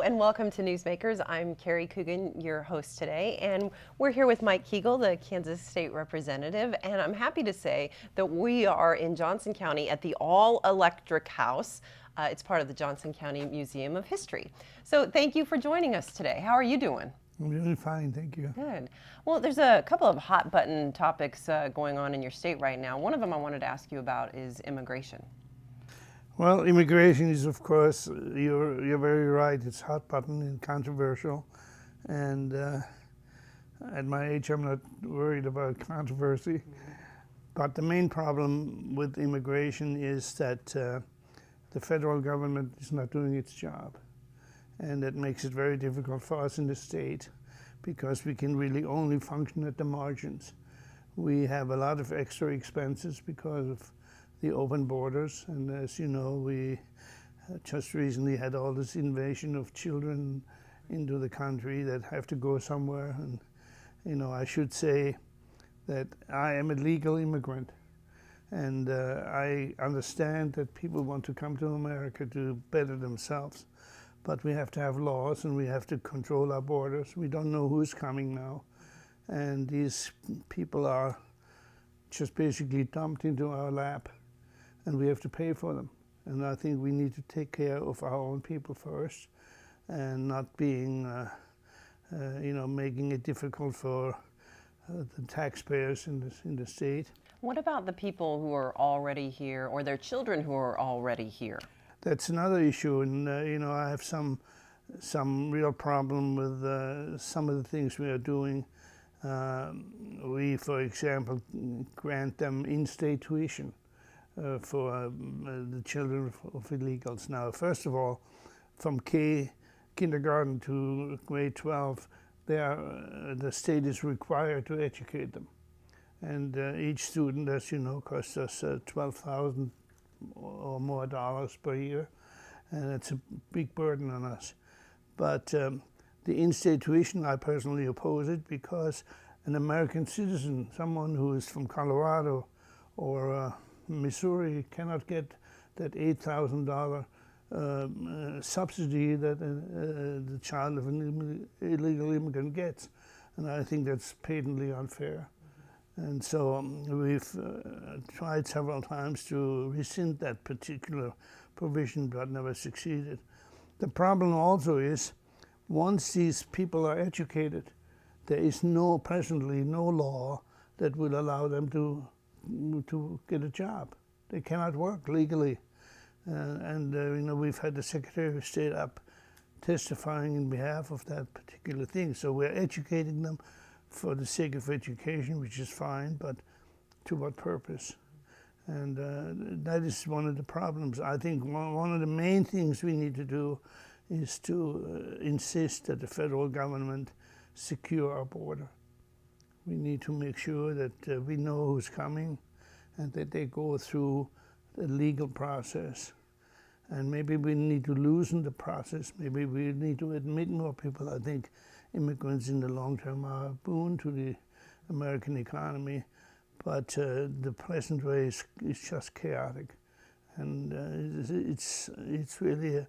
and welcome to Newsmakers. I'm Carrie Coogan, your host today, and we're here with Mike Kiegerl, the Kansas State Representative, and I'm happy to say that we are in Johnson County at the All-Electric House. It's part of the Johnson County Museum of History. So thank you for joining us today. How are you doing? I'm doing fine, thank you. Good. Well, there's a couple of hot button topics going on in your state right now. One of them I wanted to ask you about is immigration. Well, immigration is, of course, you're very right. It's hot button and controversial, and at my age, I'm not worried about controversy. But the main problem with immigration is that the federal government is not doing its job, and that makes it very difficult for us in the state because we can really only function at the margins. We have a lot of extra expenses because of the open borders, and as you know, we just recently had all this invasion of children into the country that have to go somewhere. And you know, I should say that I am a legal immigrant, and I understand that people want to come to America to better themselves, but we have to have laws and we have to control our borders. We don't know who's coming now, and these people are just basically dumped into our lap, and we have to pay for them. And I think we need to take care of our own people first, and not being, making it difficult for the taxpayers in the state. What about the people who are already here, or their children who are already here? That's another issue, and I have some real problem with some of the things we are doing. We, for example, grant them in-state tuition for the children of illegals. Now, first of all, from kindergarten to grade 12, the state is required to educate them. And each student, as you know, costs us $12,000 or more dollars per year, and it's a big burden on us. But the in-state tuition, I personally oppose it because an American citizen, someone who is from Colorado or Missouri, cannot get that $8,000 subsidy that the child of an illegal immigrant gets. And I think that's patently unfair. And so we've tried several times to rescind that particular provision, but never succeeded. The problem also is, once these people are educated, there is presently no law that will allow them to get a job. They cannot work legally. We've had the Secretary of State up testifying in behalf of that particular thing. So we're educating them for the sake of education, which is fine, but to what purpose? And that is one of the problems. I think one of the main things we need to do is to insist that the federal government secure our border. We need to make sure that we know who's coming and that they go through the legal process. And maybe we need to loosen the process. Maybe we need to admit more people. I think immigrants in the long term are a boon to the American economy, but the present way is just chaotic. And it's really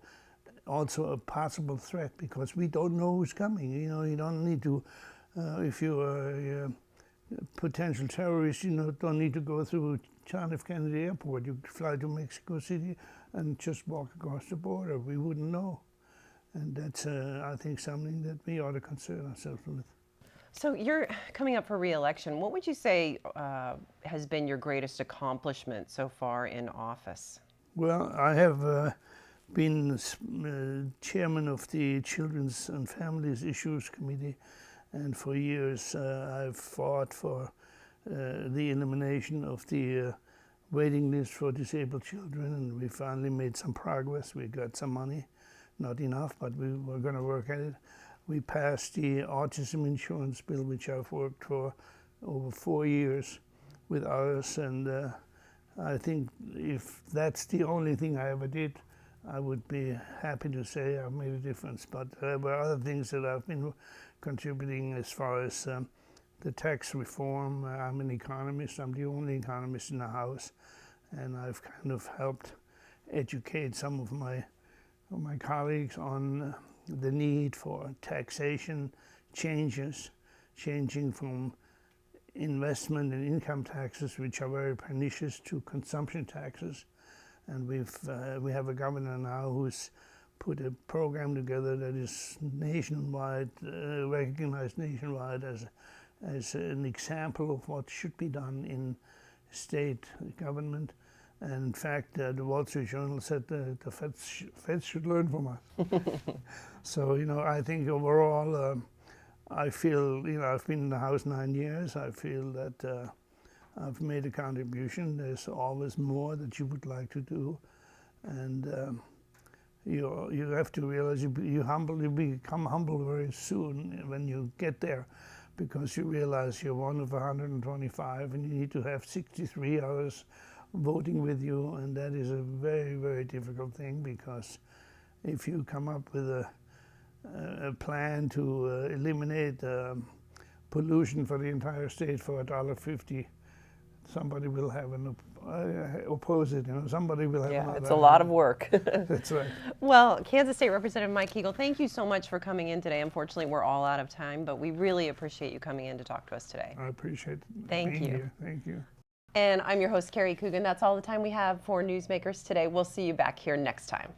also a possible threat because we don't know who's coming. You don't need to, if you're a potential terrorist, don't need to go through John F. Kennedy Airport. You fly to Mexico City and just walk across the border. We wouldn't know. And that's, I think, something that we ought to concern ourselves with. So you're coming up for re-election. What would you say has been your greatest accomplishment so far in office? Well, I have been chairman of the Children's and Families Issues Committee, and for years I've fought for the elimination of the waiting list for disabled children, and we finally made some progress. We got some money, not enough, but we were going to work at it. We passed the autism insurance bill, which I've worked for over 4 years with others, and I think if that's the only thing I ever did, I would be happy to say I've made a difference. But there were other things that I've been contributing as far as the tax reform. I'm an economist. I'm the only economist in the House, and I've kind of helped educate some of my colleagues on the need for taxation changes, changing from investment and income taxes, which are very pernicious, to consumption taxes. And we have a governor now who's put a program together that is nationwide, recognized nationwide as an example of what should be done in state government. And in fact, the Wall Street Journal said the Feds should learn from us. So, I think overall, I feel, I've been in the House 9 years. I feel that I've made a contribution. There's always more that you would like to do. And you have to realize you become humble very soon when you get there, because you realize you're one of 125 and you need to have 63 others voting with you, and that is a very, very difficult thing, because if you come up with a plan to eliminate pollution for the entire state for $1.50, somebody will have oppose it. Somebody will have. Yeah, it's a lot of work. That's right. Well, Kansas State Representative Mike Kiegerl, thank you so much for coming in today. Unfortunately, we're all out of time, but we really appreciate you coming in to talk to us today. I appreciate Thank being you. here. Thank you. And I'm your host, Carrie Coogan. That's all the time we have for Newsmakers today. We'll see you back here next time.